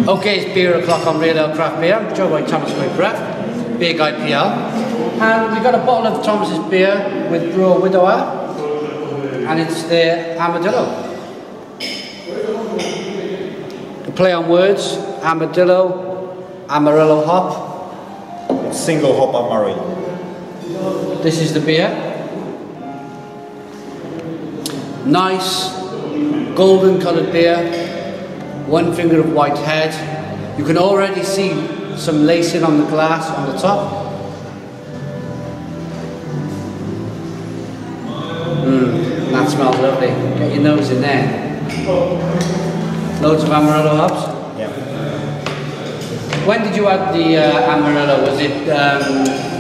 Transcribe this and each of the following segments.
Okay, it's beer o'clock on Real Ale Craft Beer. I'm joined by Thomas Kopyra, Beer Guy PL. And we've got a bottle of Thomas's beer with Browar Widawa, and it's the Armadillo. The play on words, Armadillo, Amarillo hop. Single hop Amarillo. This is the beer. Nice, golden coloured beer. One finger of white head. You can already see some lacing on the glass on the top. That smells lovely. Get your nose in there. Loads of Amarillo hops. Yeah. When did you add the Amarillo? Was it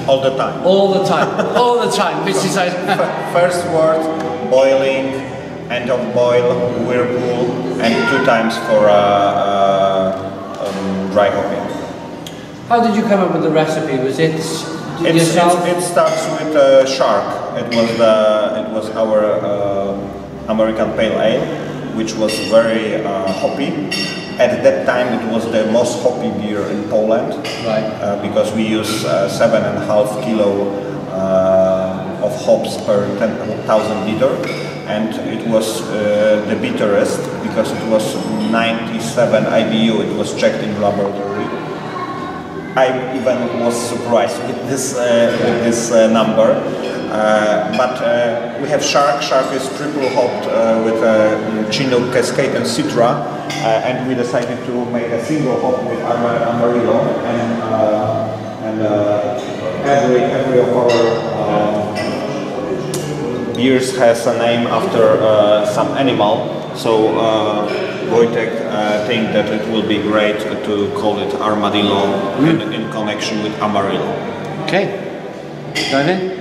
all the time? All the time. All the time. Which is first word, boiling, end of boil, whirlpool, and 2 times for dry hopping. How did you come up with the recipe? Was it yourself? It starts with shark. It was our American Pale Ale, which was very hoppy. At that time, it was the most hoppy beer in Poland, right? Because we use 7.5 kilo of hops per 10,000 liter. And it was the bitterest because it was 97 IBU. It was checked in laboratory. I even was surprised with this number. But we have shark. Shark is triple hopped with Chinook, Cascade, and Citra, and we decided to make a single hop with Amarillo. And every of our beers has a name after some animal, so Wojtek think that it will be great to call it Armadillo in connection with Amarillo. Okay, dive in.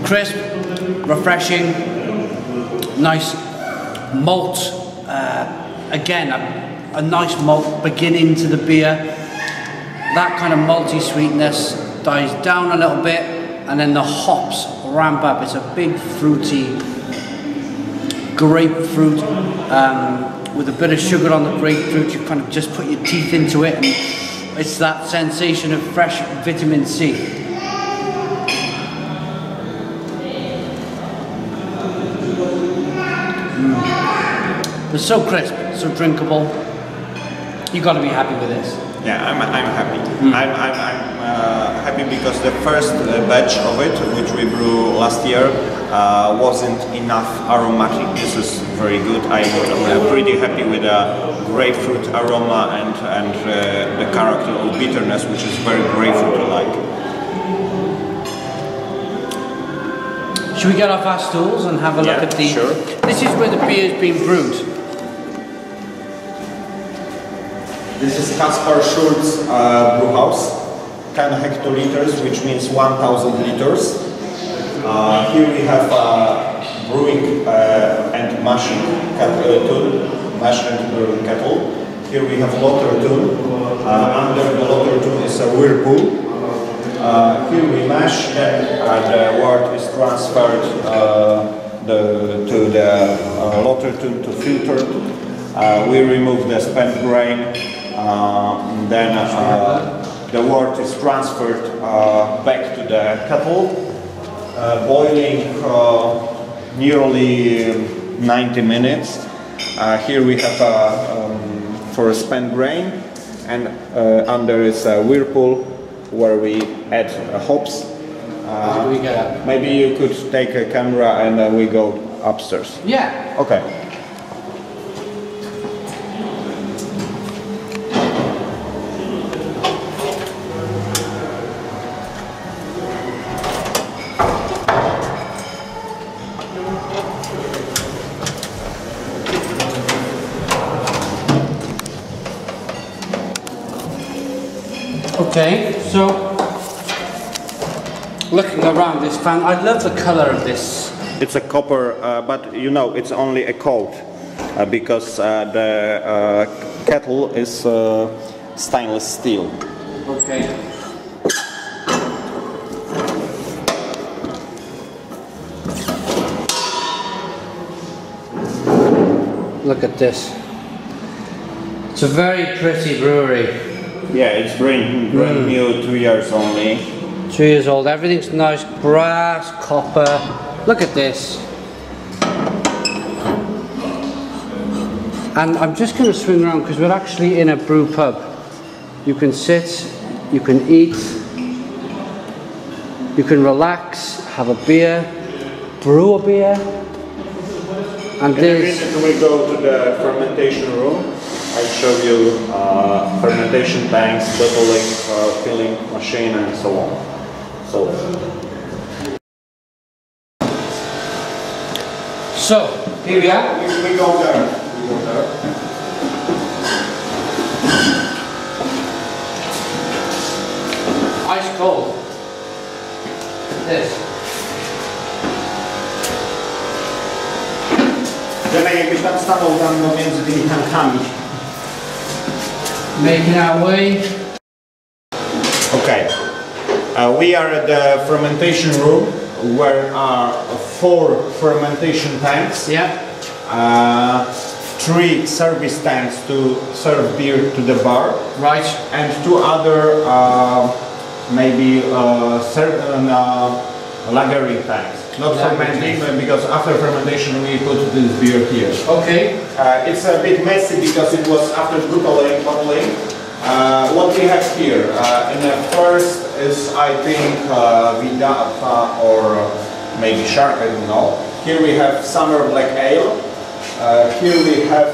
Crisp, refreshing, nice. Malt, again, a nice malt beginning to the beer. That kind of malty sweetness dies down a little bit, and then the hops ramp up. It's a big fruity grapefruit with a bit of sugar on the grapefruit. You kind of just put your teeth into it, and it's that sensation of fresh vitamin C. It's so crisp, so drinkable. You got to be happy with this. Yeah, I'm happy. I'm happy because the first batch of it, which we brew last year, wasn't enough aromatic. This is very good. I'm pretty happy with the grapefruit aroma and the character of bitterness, which is very grapefruit-like. Should we get off our stools and have a look at the... Sure. This is where the beer is being brewed. This is Kaspar Schulz brew house, 10 hectoliters, which means 1,000 liters. Here we have brewing and mashing tun, mash and brewing kettle. Here we have lotter tun. Under the lotter tun is a whirlpool. Here we mash, then the wort is transferred to the lotter tun to filter. We remove the spent grain. Then the wort is transferred back to the kettle, boiling nearly 90 minutes. Here we have for a spent grain, and under is a whirlpool where we add hops. Maybe you could take a camera and we go upstairs. Yeah. Okay. Okay, so looking around this fan, I love the color of this. It's a copper, but you know it's only a coat because the kettle is stainless steel. Okay. Look at this. It's a very pretty brewery. Yeah, it's brand new, 2 years only. 2 years old. Everything's nice, brass, copper. Look at this. And I'm just going to swing around because we're actually in a brew pub. You can sit, you can eat, you can relax, have a beer, brew a beer. And this. We go to the fermentation room. I show you fermentation tanks, bottling, filling machine, and so on. So here we are. We go there. Ice cold. This. Żemek jakbyś tam stanął tam między tymi tankami. Making our way. Okay. We are at the fermentation room where are 4 fermentation tanks. Yeah. 3 service tanks to serve beer to the bar. Right. And 2 other maybe lagering tanks. Not fermenting, because after fermentation we put this beer here. Okay. It's a bit messy because it was after bottling. What we have here, in the first is I think Widawa or maybe Shark, I don't know. Here we have summer black ale. Here we have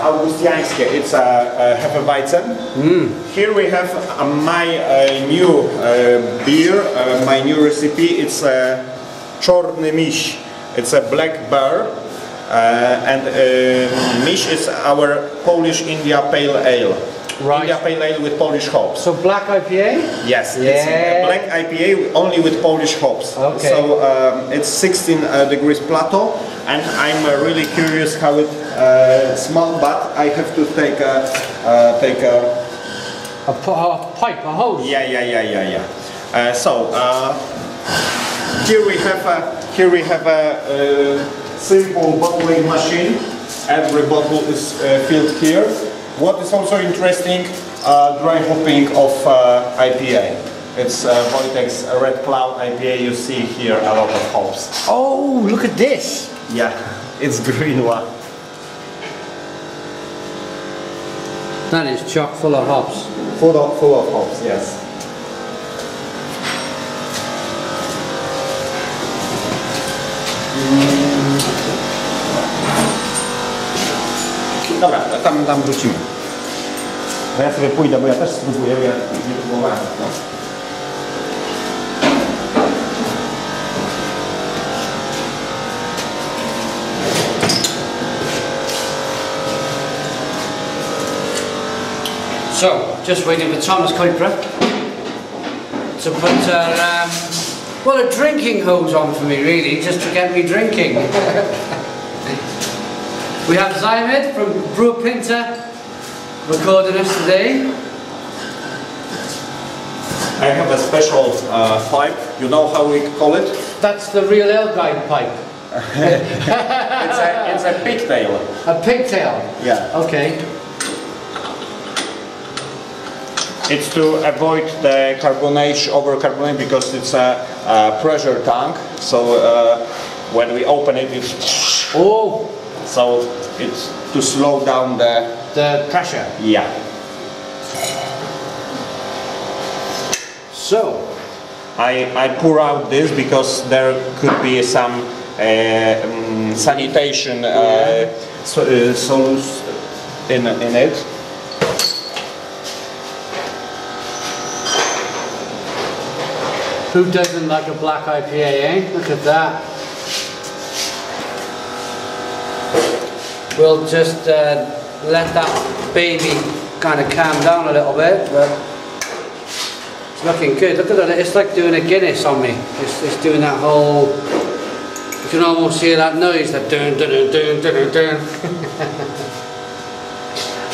Augustiańskie, it's a Hefeweizen. Here we have my new beer, my new recipe. It's a Czarny Miś. It's a black bear. And Miś is our Polish India Pale Ale. Right. India Pale Ale with Polish hops. So black IPA? Yes, Yeah. it's a black IPA only with Polish hops. Okay. So it's 16 degrees Plato, and I'm really curious how it smells. But I have to take a pipe, a hose. Yeah. Here we have a simple bottling machine. Every bottle is filled here. What is also interesting, dry hopping of IPA. It's Wojtek's Red Cloud IPA. You see here a lot of hops. Oh, look at this. Yeah, it's green one. That is chock full of hops. Full of hops, yes. Dobra, tam wrócimy. Bo ja sobie pójdę, bo ja też spróbuję, ja nie próbowałem. No. So, just waiting for Thomas Kopyra to put well, a drinking hose on for me, really, just to get me drinking. We have Zymed from Browar Pinter recording us today. I have a special pipe. You know how we call it? That's the real ale guide pipe. It's a pigtail. A pigtail? Yeah. Okay. It's to avoid the carbonation, over-carbonation, because it's a pressure tank. So when we open it, it's... Oh! So it's to slow down the pressure. Yeah. So I pour out this because there could be some sanitation solutes in it. who doesn't like a black IPA, eh? Look at that. We'll just let that baby kind of calm down a little bit, but it's looking good. Look at that, it's like doing a Guinness on me. It's doing that whole, you can almost hear that noise, that dun dun dun dun dun dun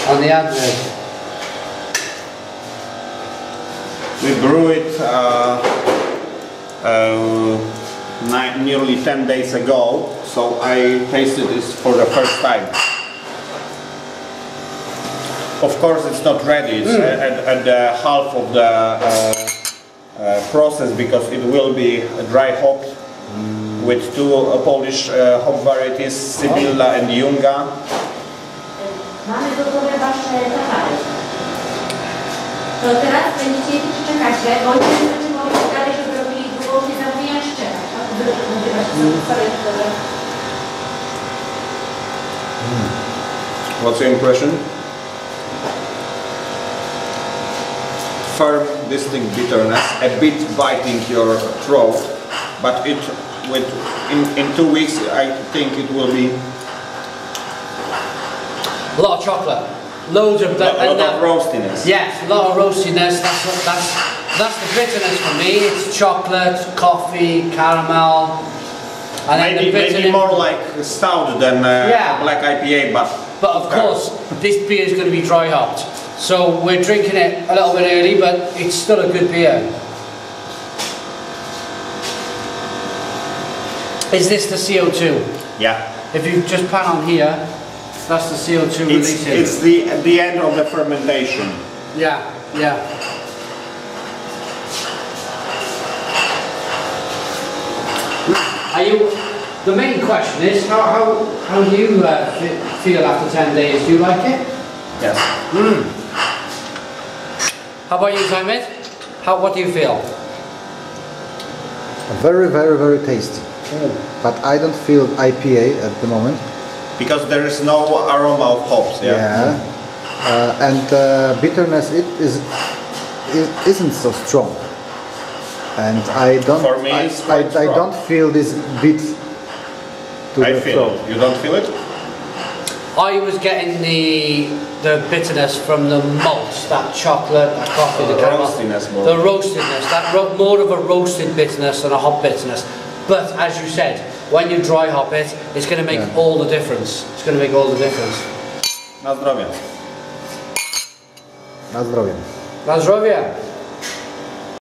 on the advert. We brew it nearly 10 days ago, so I tasted this for the first time. Of course, it's not ready. It's at the half of the process, because it will be dry hopped with two Polish hop varieties, Sibylla and Junga. Mamy gotowe wasze towary. To teraz będziecie jeść czy czekacie, bo nie mówię dalej, żeby robili długą, nie zamówienia szczera. What's your impression? Firm, distinct bitterness, a bit biting your throat, but in 2 weeks I think it will be A lot of chocolate, loads of lot of roastiness. Yes, a lot of roastiness. That's the bitterness for me. It's chocolate, coffee, caramel, and maybe more like stout than black IPA, but of course this beer is going to be dry hopped. So we're drinking it a little bit early, but it's still a good beer. Is this the CO2? Yeah. If you just pan on here, that's the CO2 releasing. It's the end of the fermentation. Yeah, yeah. The main question is, how do you feel after 10 days? Do you like it? Yes. How about you, Zaimit? What do you feel? Very, very, very tasty. But I don't feel IPA at the moment. Because there is no aroma of hops. Yeah. And bitterness isn't so strong. And I don't. For me, it's quite I don't feel this bit to I the feel throat. it. You don't feel it? I was getting the bitterness from the malt, that chocolate, that coffee, the caramel, roastiness more. the roastedness, more of a roasted bitterness than a hop bitterness. But as you said, when you dry hop it, it's going to make all the difference. It's going to make all the difference. Na zdrowie. Na zdrowie. Na zdrowie.